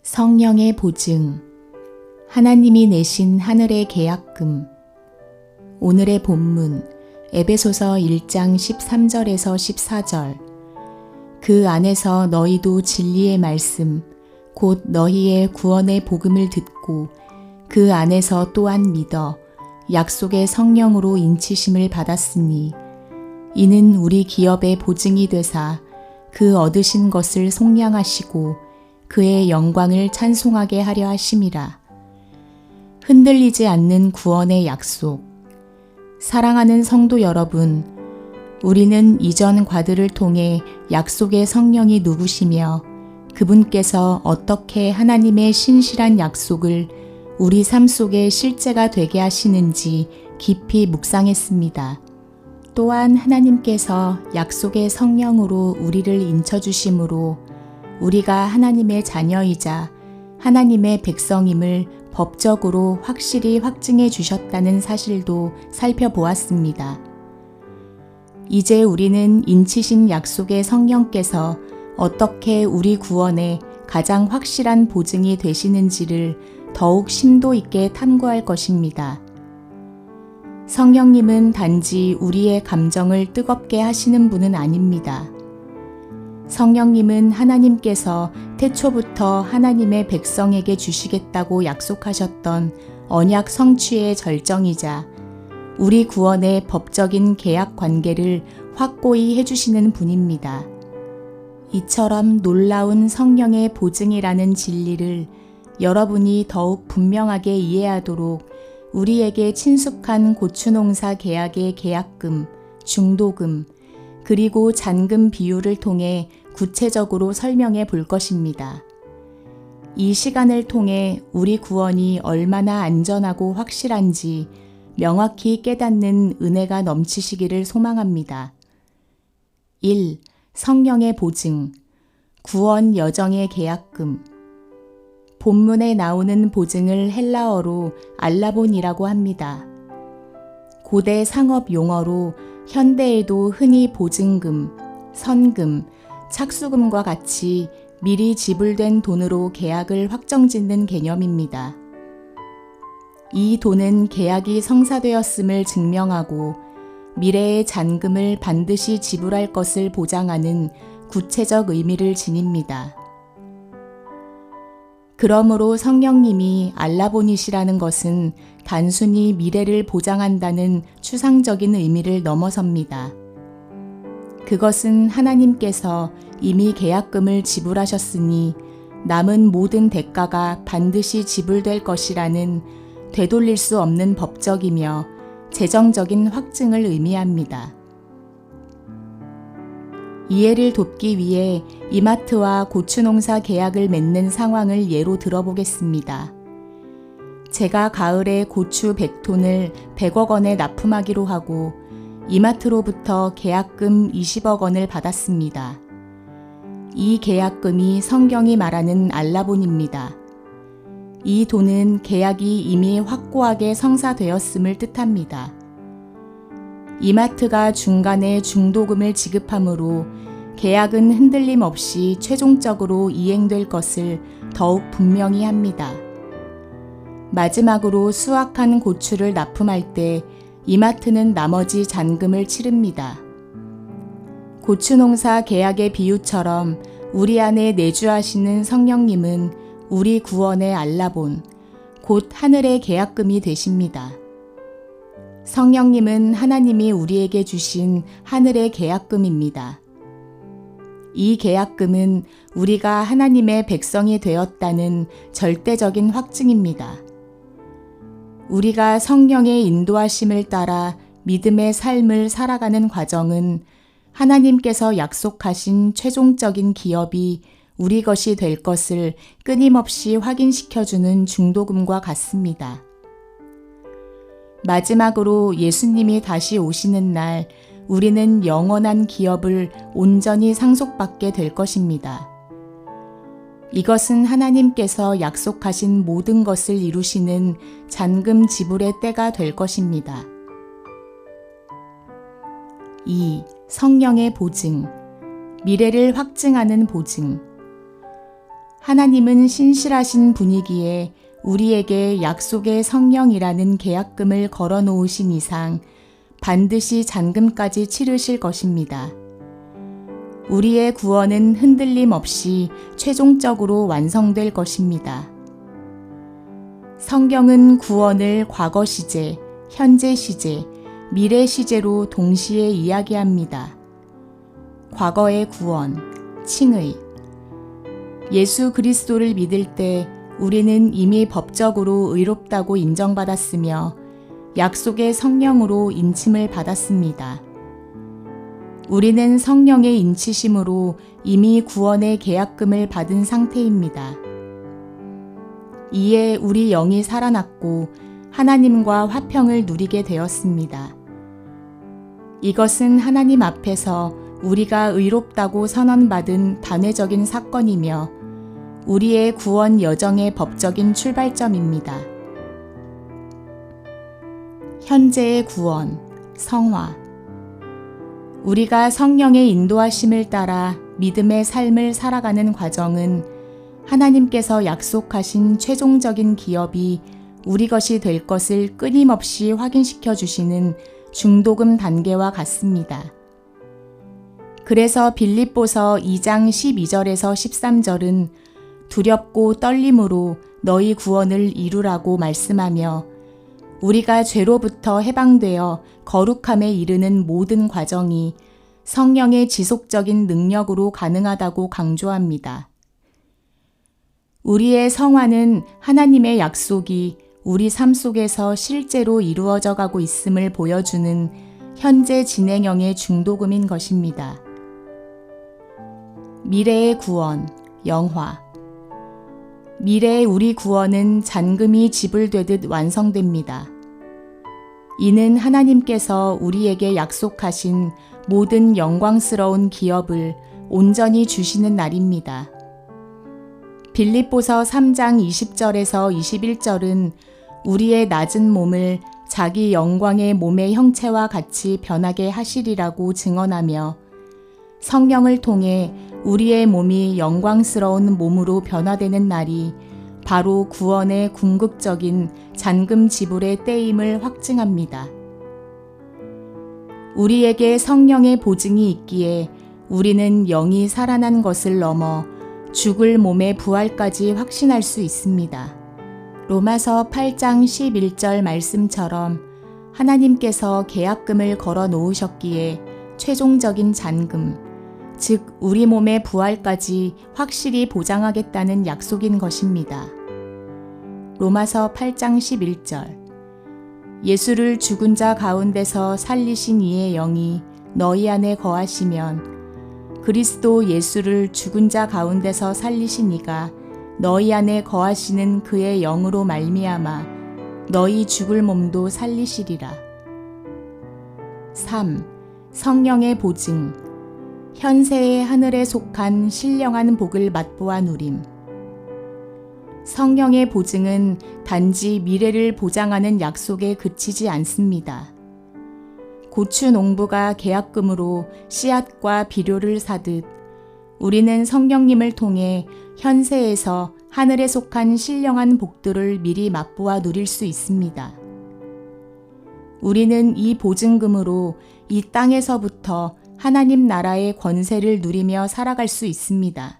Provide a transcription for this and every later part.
성령의 보증, 하나님이 내신 하늘의 계약금. 오늘의 본문, 에베소서 1장 13절에서 14절. 그 안에서 너희도 진리의 말씀, 곧 너희의 구원의 복음을 듣고 그 안에서 또한 믿어 약속의 성령으로 인치심을 받았으니 이는 우리 기업의 보증이 되사 그 얻으신 것을 속량하시고 그의 영광을 찬송하게 하려 하심이라. 흔들리지 않는 구원의 약속. 사랑하는 성도 여러분, 우리는 이전 과들을 통해 약속의 성령이 누구시며 그분께서 어떻게 하나님의 신실한 약속을 우리 삶 속에 실제가 되게 하시는지 깊이 묵상했습니다. 또한 하나님께서 약속의 성령으로 우리를 인쳐주심으로 우리가 하나님의 자녀이자 하나님의 백성임을 법적으로 확실히 확증해 주셨다는 사실도 살펴보았습니다. 이제 우리는 인치신 약속의 성령께서 어떻게 우리 구원에 가장 확실한 보증이 되시는지를 더욱 심도 있게 탐구할 것입니다. 성령님은 단지 우리의 감정을 뜨겁게 하시는 분은 아닙니다. 성령님은 하나님께서 태초부터 하나님의 백성에게 주시겠다고 약속하셨던 언약 성취의 절정이자 우리 구원의 법적인 계약 관계를 확고히 해주시는 분입니다. 이처럼 놀라운 성령의 보증이라는 진리를 여러분이 더욱 분명하게 이해하도록 우리에게 친숙한 고추농사 계약의 계약금, 중도금, 그리고 잔금 비율을 통해 구체적으로 설명해 볼 것입니다. 이 시간을 통해 우리 구원이 얼마나 안전하고 확실한지 명확히 깨닫는 은혜가 넘치시기를 소망합니다. 1. 성령의 보증, 구원 여정의 계약금. 본문에 나오는 보증을 헬라어로 알라본이라고 합니다. 고대 상업 용어로 현대에도 흔히 보증금, 선금, 착수금과 같이 미리 지불된 돈으로 계약을 확정짓는 개념입니다. 이 돈은 계약이 성사되었음을 증명하고 미래의 잔금을 반드시 지불할 것을 보장하는 구체적 의미를 지닙니다. 그러므로 성령님이 알라본이시라는 것은 단순히 미래를 보장한다는 추상적인 의미를 넘어섭니다. 그것은 하나님께서 이미 계약금을 지불하셨으니 남은 모든 대가가 반드시 지불될 것이라는 되돌릴 수 없는 법적이며 재정적인 확증을 의미합니다. 이해를 돕기 위해 이마트와 고추농사 계약을 맺는 상황을 예로 들어보겠습니다. 제가 가을에 고추 100톤을 100억 원에 납품하기로 하고 이마트로부터 계약금 20억 원을 받았습니다. 이 계약금이 성경이 말하는 알라본입니다. 이 돈은 계약이 이미 확고하게 성사되었음을 뜻합니다. 이마트가 중간에 중도금을 지급하므로 계약은 흔들림 없이 최종적으로 이행될 것을 더욱 분명히 합니다. 마지막으로 수확한 고추를 납품할 때 이마트는 나머지 잔금을 치릅니다. 고추농사 계약의 비유처럼 우리 안에 내주하시는 성령님은 우리 구원의 알라본, 곧 하늘의 계약금이 되십니다. 성령님은 하나님이 우리에게 주신 하늘의 계약금입니다. 이 계약금은 우리가 하나님의 백성이 되었다는 절대적인 확증입니다. 우리가 성령의 인도하심을 따라 믿음의 삶을 살아가는 과정은 하나님께서 약속하신 최종적인 기업이 우리 것이 될 것을 끊임없이 확인시켜주는 중도금과 같습니다. 마지막으로 예수님이 다시 오시는 날 우리는 영원한 기업을 온전히 상속받게 될 것입니다. 이것은 하나님께서 약속하신 모든 것을 이루시는 잔금 지불의 때가 될 것입니다. 2. 성령의 보증, 미래를 확증하는 보증. 하나님은 신실하신 분이기에 우리에게 약속의 성령이라는 계약금을 걸어 놓으신 이상 반드시 잔금까지 치르실 것입니다. 우리의 구원은 흔들림 없이 최종적으로 완성될 것입니다. 성경은 구원을 과거 시제, 현재 시제, 미래 시제로 동시에 이야기합니다. 과거의 구원, 칭의. 예수 그리스도를 믿을 때 우리는 이미 법적으로 의롭다고 인정받았으며 약속의 성령으로 인침을 받았습니다. 우리는 성령의 인치심으로 이미 구원의 계약금을 받은 상태입니다. 이에 우리 영이 살아났고 하나님과 화평을 누리게 되었습니다. 이것은 하나님 앞에서 우리가 의롭다고 선언받은 단회적인 사건이며 우리의 구원 여정의 법적인 출발점입니다. 현재의 구원, 성화. 우리가 성령의 인도하심을 따라 믿음의 삶을 살아가는 과정은 하나님께서 약속하신 최종적인 기업이 우리 것이 될 것을 끊임없이 확인시켜 주시는 중도금 단계와 같습니다. 그래서 빌립보서 2장 12절에서 13절은 두렵고 떨림으로 너희 구원을 이루라고 말씀하며 우리가 죄로부터 해방되어 거룩함에 이르는 모든 과정이 성령의 지속적인 능력으로 가능하다고 강조합니다. 우리의 성화는 하나님의 약속이 우리 삶 속에서 실제로 이루어져 가고 있음을 보여주는 현재 진행형의 중도금인 것입니다. 미래의 구원, 영화. 미래의 우리 구원은 잔금이 지불되듯 완성됩니다. 이는 하나님께서 우리에게 약속하신 모든 영광스러운 기업을 온전히 주시는 날입니다. 빌립보서 3장 20절에서 21절은 우리의 낮은 몸을 자기 영광의 몸의 형체와 같이 변하게 하시리라고 증언하며 성령을 통해 우리의 몸이 영광스러운 몸으로 변화되는 날이 바로 구원의 궁극적인 잔금 지불의 때임을 확증합니다. 우리에게 성령의 보증이 있기에 우리는 영이 살아난 것을 넘어 죽을 몸의 부활까지 확신할 수 있습니다. 로마서 8장 11절 말씀처럼 하나님께서 계약금을 걸어 놓으셨기에 최종적인 잔금, 즉 우리 몸의 부활까지 확실히 보장하겠다는 약속인 것입니다. 로마서 8장 11절. 예수를 죽은 자 가운데서 살리신 이의 영이 너희 안에 거하시면 그리스도 예수를 죽은 자 가운데서 살리신 이가 너희 안에 거하시는 그의 영으로 말미암아 너희 죽을 몸도 살리시리라. 3. 성령의 보증. 현세의 하늘에 속한 신령한 복을 맛보아 누림. 성령의 보증은 단지 미래를 보장하는 약속에 그치지 않습니다. 고추 농부가 계약금으로 씨앗과 비료를 사듯 우리는 성령님을 통해 현세에서 하늘에 속한 신령한 복들을 미리 맛보아 누릴 수 있습니다. 우리는 이 보증금으로 이 땅에서부터 하나님 나라의 권세를 누리며 살아갈 수 있습니다.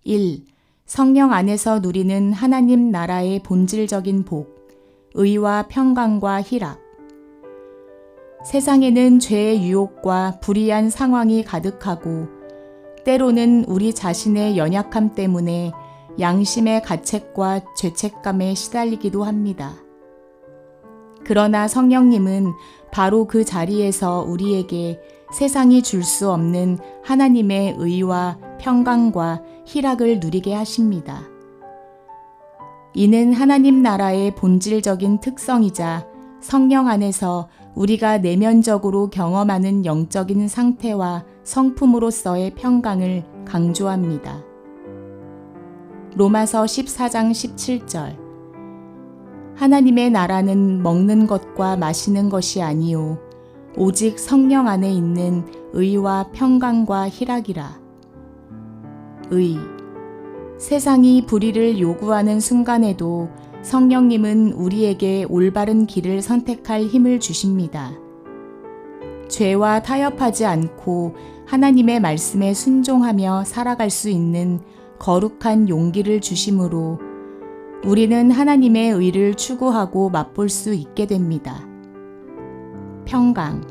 1. 성령 안에서 누리는 하나님 나라의 본질적인 복, 의와 평강과 희락. 세상에는 죄의 유혹과 불의한 상황이 가득하고 때로는 우리 자신의 연약함 때문에 양심의 가책과 죄책감에 시달리기도 합니다. 그러나 성령님은 바로 그 자리에서 우리에게 세상이 줄 수 없는 하나님의 의와 평강과 희락을 누리게 하십니다. 이는 하나님 나라의 본질적인 특성이자 성령 안에서 우리가 내면적으로 경험하는 영적인 상태와 성품으로서의 평강을 강조합니다. 로마서 14장 17절. 하나님의 나라는 먹는 것과 마시는 것이 아니요 오직 성령 안에 있는 의와 평강과 희락이라. 의. 세상이 불의를 요구하는 순간에도 성령님은 우리에게 올바른 길을 선택할 힘을 주십니다. 죄와 타협하지 않고 하나님의 말씀에 순종하며 살아갈 수 있는 거룩한 용기를 주심으로 우리는 하나님의 의를 추구하고 맛볼 수 있게 됩니다. 평강.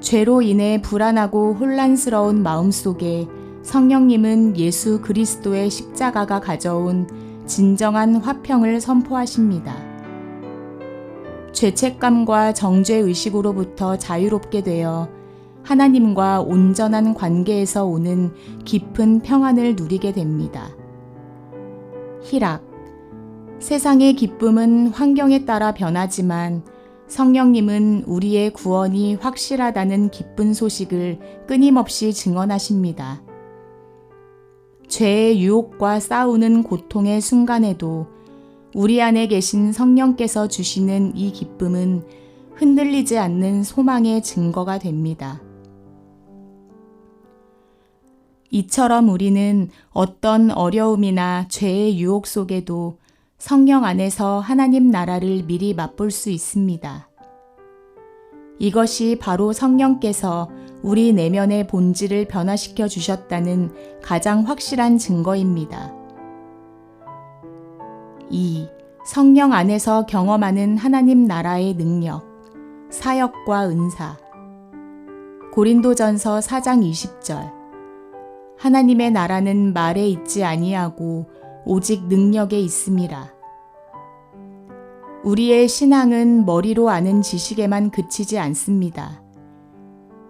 죄로 인해 불안하고 혼란스러운 마음속에 성령님은 예수 그리스도의 십자가가 가져온 진정한 화평을 선포하십니다. 죄책감과 정죄의식으로부터 자유롭게 되어 하나님과 온전한 관계에서 오는 깊은 평안을 누리게 됩니다. 희락. 세상의 기쁨은 환경에 따라 변하지만 성령님은 우리의 구원이 확실하다는 기쁜 소식을 끊임없이 증언하십니다. 죄의 유혹과 싸우는 고통의 순간에도 우리 안에 계신 성령께서 주시는 이 기쁨은 흔들리지 않는 소망의 증거가 됩니다. 이처럼 우리는 어떤 어려움이나 죄의 유혹 속에도 성령 안에서 하나님 나라를 미리 맛볼 수 있습니다. 이것이 바로 성령께서 우리 내면의 본질을 변화시켜 주셨다는 가장 확실한 증거입니다. 2. 성령 안에서 경험하는 하나님 나라의 능력, 사역과 은사. 고린도전서 4장 20절. 하나님의 나라는 말에 있지 아니하고 오직 능력에 있음이라. 우리의 신앙은 머리로 아는 지식에만 그치지 않습니다.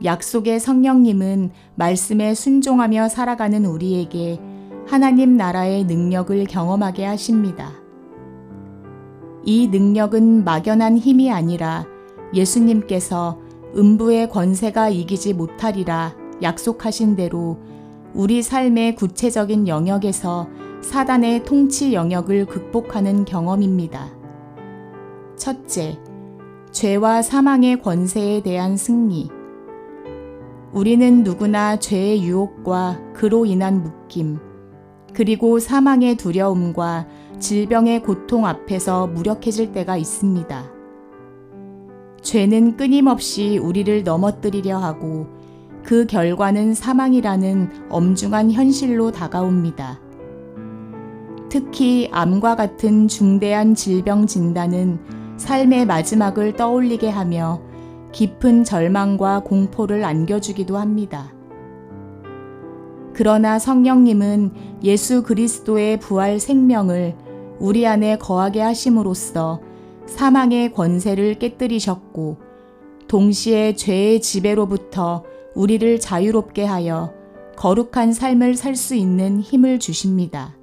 약속의 성령님은 말씀에 순종하며 살아가는 우리에게 하나님 나라의 능력을 경험하게 하십니다. 이 능력은 막연한 힘이 아니라 예수님께서 음부의 권세가 이기지 못하리라 약속하신 대로 우리 삶의 구체적인 영역에서 사단의 통치 영역을 극복하는 경험입니다. 첫째, 죄와 사망의 권세에 대한 승리. 우리는 누구나 죄의 유혹과 그로 인한 묶임, 그리고 사망의 두려움과 질병의 고통 앞에서 무력해질 때가 있습니다. 죄는 끊임없이 우리를 넘어뜨리려 하고 그 결과는 사망이라는 엄중한 현실로 다가옵니다. 특히 암과 같은 중대한 질병 진단은 삶의 마지막을 떠올리게 하며 깊은 절망과 공포를 안겨주기도 합니다. 그러나 성령님은 예수 그리스도의 부활 생명을 우리 안에 거하게 하심으로써 사망의 권세를 깨뜨리셨고 동시에 죄의 지배로부터 우리를 자유롭게 하여 거룩한 삶을 살 수 있는 힘을 주십니다.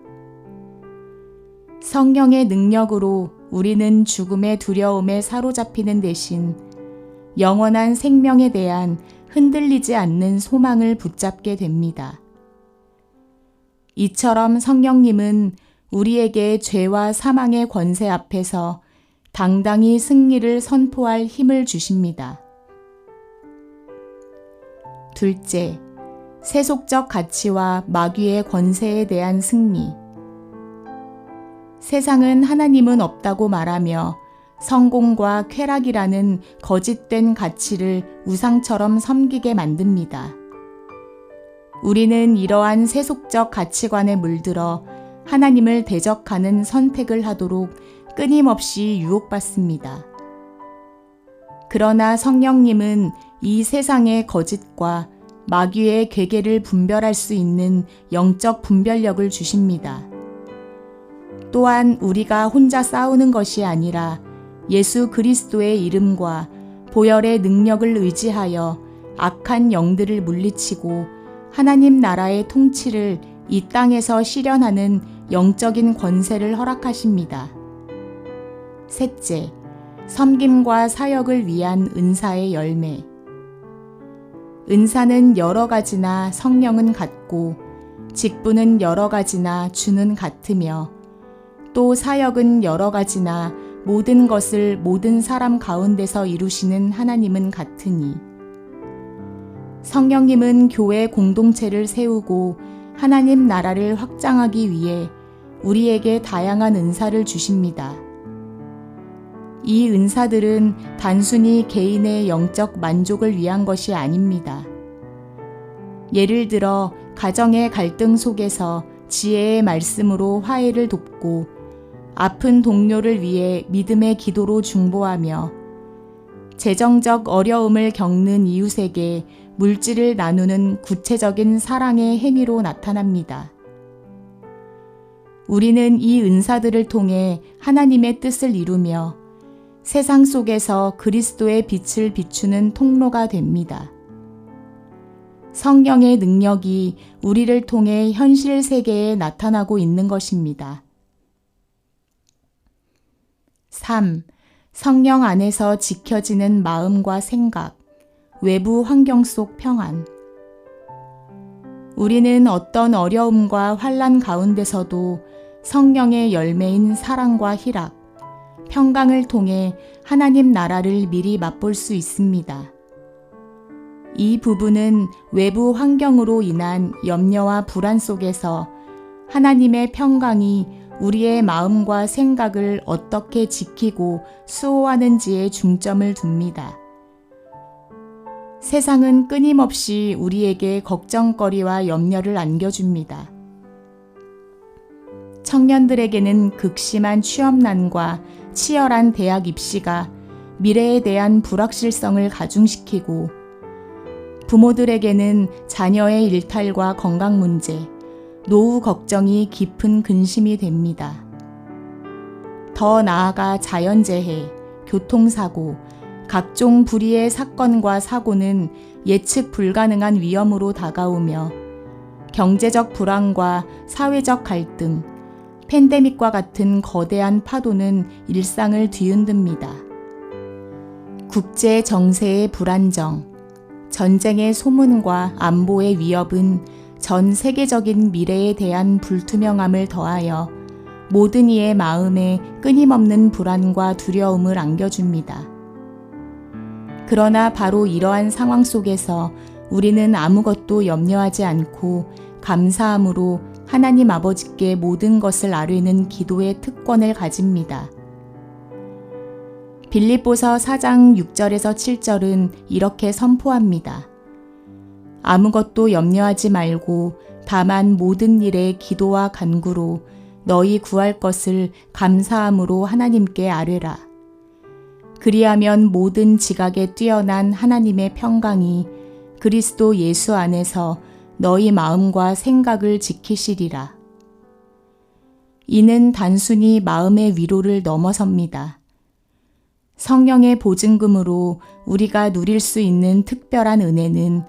성령의 능력으로 우리는 죽음의 두려움에 사로잡히는 대신 영원한 생명에 대한 흔들리지 않는 소망을 붙잡게 됩니다. 이처럼 성령님은 우리에게 죄와 사망의 권세 앞에서 당당히 승리를 선포할 힘을 주십니다. 둘째, 세속적 가치와 마귀의 권세에 대한 승리. 세상은 하나님은 없다고 말하며 성공과 쾌락이라는 거짓된 가치를 우상처럼 섬기게 만듭니다. 우리는 이러한 세속적 가치관에 물들어 하나님을 대적하는 선택을 하도록 끊임없이 유혹받습니다. 그러나 성령님은 이 세상의 거짓과 마귀의 괴계를 분별할 수 있는 영적 분별력을 주십니다. 또한 우리가 혼자 싸우는 것이 아니라 예수 그리스도의 이름과 보혈의 능력을 의지하여 악한 영들을 물리치고 하나님 나라의 통치를 이 땅에서 실현하는 영적인 권세를 허락하십니다. 셋째, 섬김과 사역을 위한 은사의 열매. 은사는 여러 가지나 성령은 같고 직분은 여러 가지나 주는 같으며 또 사역은 여러 가지나 모든 것을 모든 사람 가운데서 이루시는 하나님은 같으니 성령님은 교회 공동체를 세우고 하나님 나라를 확장하기 위해 우리에게 다양한 은사를 주십니다. 이 은사들은 단순히 개인의 영적 만족을 위한 것이 아닙니다. 예를 들어 가정의 갈등 속에서 지혜의 말씀으로 화해를 돕고 아픈 동료를 위해 믿음의 기도로 중보하며 재정적 어려움을 겪는 이웃에게 물질을 나누는 구체적인 사랑의 행위로 나타납니다. 우리는 이 은사들을 통해 하나님의 뜻을 이루며 세상 속에서 그리스도의 빛을 비추는 통로가 됩니다. 성령의 능력이 우리를 통해 현실 세계에 나타나고 있는 것입니다. 3. 성령 안에서 지켜지는 마음과 생각, 외부 환경 속 평안. 우리는 어떤 어려움과 환난 가운데서도 성령의 열매인 사랑과 희락, 평강을 통해 하나님 나라를 미리 맛볼 수 있습니다. 이 부분은 외부 환경으로 인한 염려와 불안 속에서 하나님의 평강이 우리의 마음과 생각을 어떻게 지키고 수호하는지에 중점을 둡니다. 세상은 끊임없이 우리에게 걱정거리와 염려를 안겨줍니다. 청년들에게는 극심한 취업난과 치열한 대학 입시가 미래에 대한 불확실성을 가중시키고 부모들에게는 자녀의 일탈과 건강 문제, 노후 걱정이 깊은 근심이 됩니다. 더 나아가 자연재해, 교통사고, 각종 불의의 사건과 사고는 예측 불가능한 위험으로 다가오며 경제적 불안과 사회적 갈등, 팬데믹과 같은 거대한 파도는 일상을 뒤흔듭니다. 국제 정세의 불안정, 전쟁의 소문과 안보의 위협은 전 세계적인 미래에 대한 불투명함을 더하여 모든 이의 마음에 끊임없는 불안과 두려움을 안겨줍니다. 그러나 바로 이러한 상황 속에서 우리는 아무것도 염려하지 않고 감사함으로 하나님 아버지께 모든 것을 아뢰는 기도의 특권을 가집니다. 빌립보서 4장 6절에서 7절은 이렇게 선포합니다. 아무것도 염려하지 말고 다만 모든 일에 기도와 간구로 너희 구할 것을 감사함으로 하나님께 아뢰라. 그리하면 모든 지각에 뛰어난 하나님의 평강이 그리스도 예수 안에서 너희 마음과 생각을 지키시리라. 이는 단순히 마음의 위로를 넘어섭니다. 성령의 보증금으로 우리가 누릴 수 있는 특별한 은혜는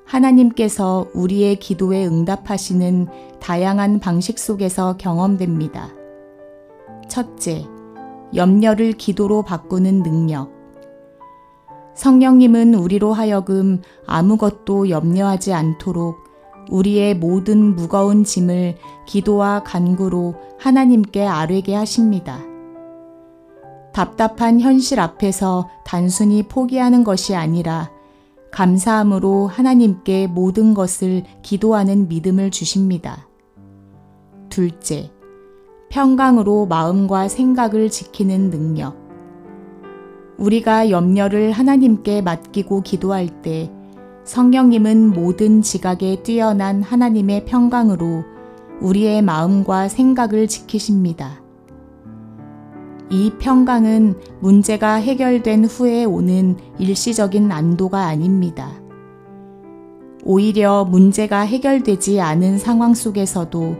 하나님께서 우리의 기도에 응답하시는 다양한 방식 속에서 경험됩니다. 첫째, 염려를 기도로 바꾸는 능력. 성령님은 우리로 하여금 아무것도 염려하지 않도록 우리의 모든 무거운 짐을 기도와 간구로 하나님께 아뢰게 하십니다. 답답한 현실 앞에서 단순히 포기하는 것이 아니라 감사함으로 하나님께 모든 것을 기도하는 믿음을 주십니다. 둘째, 평강으로 마음과 생각을 지키는 능력. 우리가 염려를 하나님께 맡기고 기도할 때 성령님은 모든 지각에 뛰어난 하나님의 평강으로 우리의 마음과 생각을 지키십니다. 이 평강은 문제가 해결된 후에 오는 일시적인 안도가 아닙니다. 오히려 문제가 해결되지 않은 상황 속에서도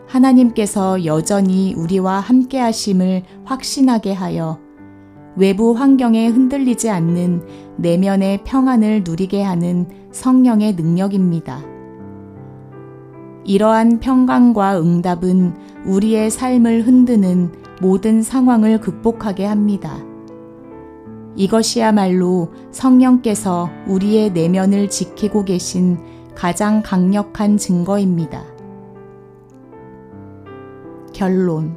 하나님께서 여전히 우리와 함께 하심을 확신하게 하여 외부 환경에 흔들리지 않는 내면의 평안을 누리게 하는 성령의 능력입니다. 이러한 평강과 응답은 우리의 삶을 흔드는 모든 상황을 극복하게 합니다. 이것이야말로 성령께서 우리의 내면을 지키고 계신 가장 강력한 증거입니다. 결론.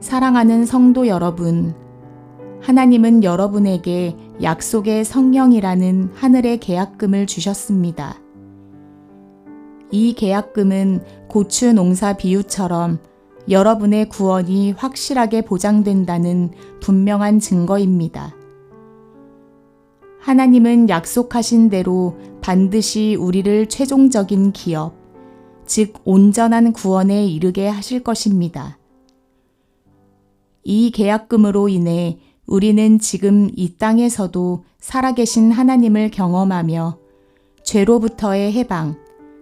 사랑하는 성도 여러분, 하나님은 여러분에게 약속의 성령이라는 하늘의 계약금을 주셨습니다. 이 계약금은 고추 농사 비유처럼 여러분의 구원이 확실하게 보장된다는 분명한 증거입니다. 하나님은 약속하신 대로 반드시 우리를 최종적인 기업, 즉 온전한 구원에 이르게 하실 것입니다. 이 계약금으로 인해 우리는 지금 이 땅에서도 살아계신 하나님을 경험하며 죄로부터의 해방,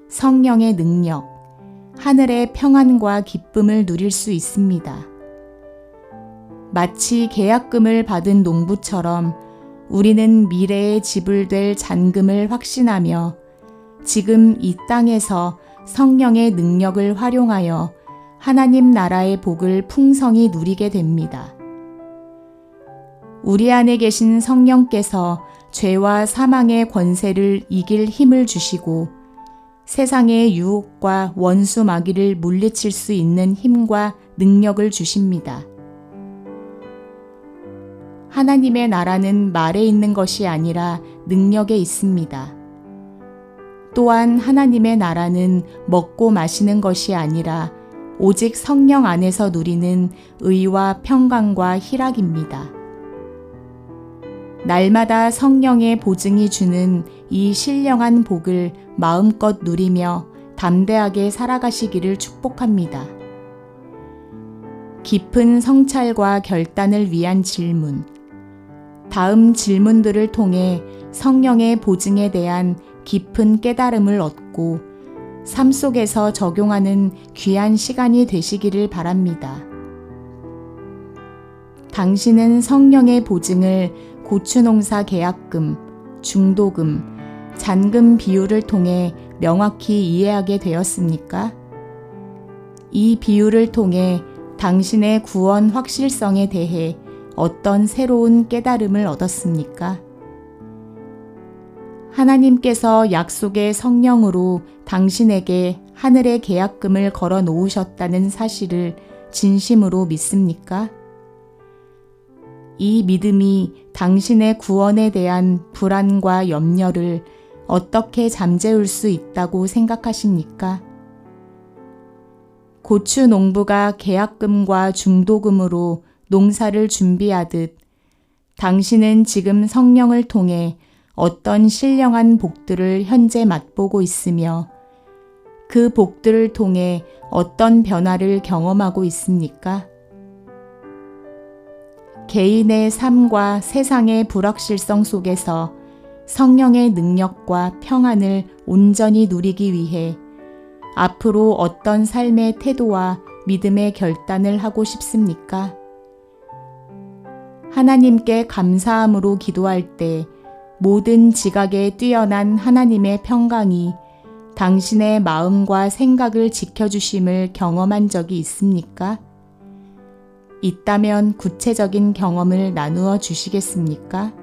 성령의 능력, 하늘의 평안과 기쁨을 누릴 수 있습니다. 마치 계약금을 받은 농부처럼 우리는 미래에 지불될 잔금을 확신하며 지금 이 땅에서 성령의 능력을 활용하여 하나님 나라의 복을 풍성히 누리게 됩니다. 우리 안에 계신 성령께서 죄와 사망의 권세를 이길 힘을 주시고 세상의 유혹과 원수 마귀를 물리칠 수 있는 힘과 능력을 주십니다. 하나님의 나라는 말에 있는 것이 아니라 능력에 있습니다. 또한 하나님의 나라는 먹고 마시는 것이 아니라 오직 성령 안에서 누리는 의와 평강과 희락입니다. 날마다 성령의 보증이 주는 이 신령한 복을 마음껏 누리며 담대하게 살아가시기를 축복합니다. 깊은 성찰과 결단을 위한 질문. 다음 질문들을 통해 성령의 보증에 대한 깊은 깨달음을 얻고 삶 속에서 적용하는 귀한 시간이 되시기를 바랍니다. 당신은 성령의 보증을 고추농사 계약금, 중도금, 잔금 비유를 통해 명확히 이해하게 되었습니까? 이 비유를 통해 당신의 구원 확실성에 대해 어떤 새로운 깨달음을 얻었습니까? 하나님께서 약속의 성령으로 당신에게 하늘의 계약금을 걸어 놓으셨다는 사실을 진심으로 믿습니까? 이 믿음이 당신의 구원에 대한 불안과 염려를 어떻게 잠재울 수 있다고 생각하십니까? 고추 농부가 계약금과 중도금으로 농사를 준비하듯 당신은 지금 성령을 통해 어떤 신령한 복들을 현재 맛보고 있으며 그 복들을 통해 어떤 변화를 경험하고 있습니까? 개인의 삶과 세상의 불확실성 속에서 성령의 능력과 평안을 온전히 누리기 위해 앞으로 어떤 삶의 태도와 믿음의 결단을 하고 싶습니까? 하나님께 감사함으로 기도할 때 모든 지각에 뛰어난 하나님의 평강이 당신의 마음과 생각을 지켜주심을 경험한 적이 있습니까? 있다면 구체적인 경험을 나누어 주시겠습니까?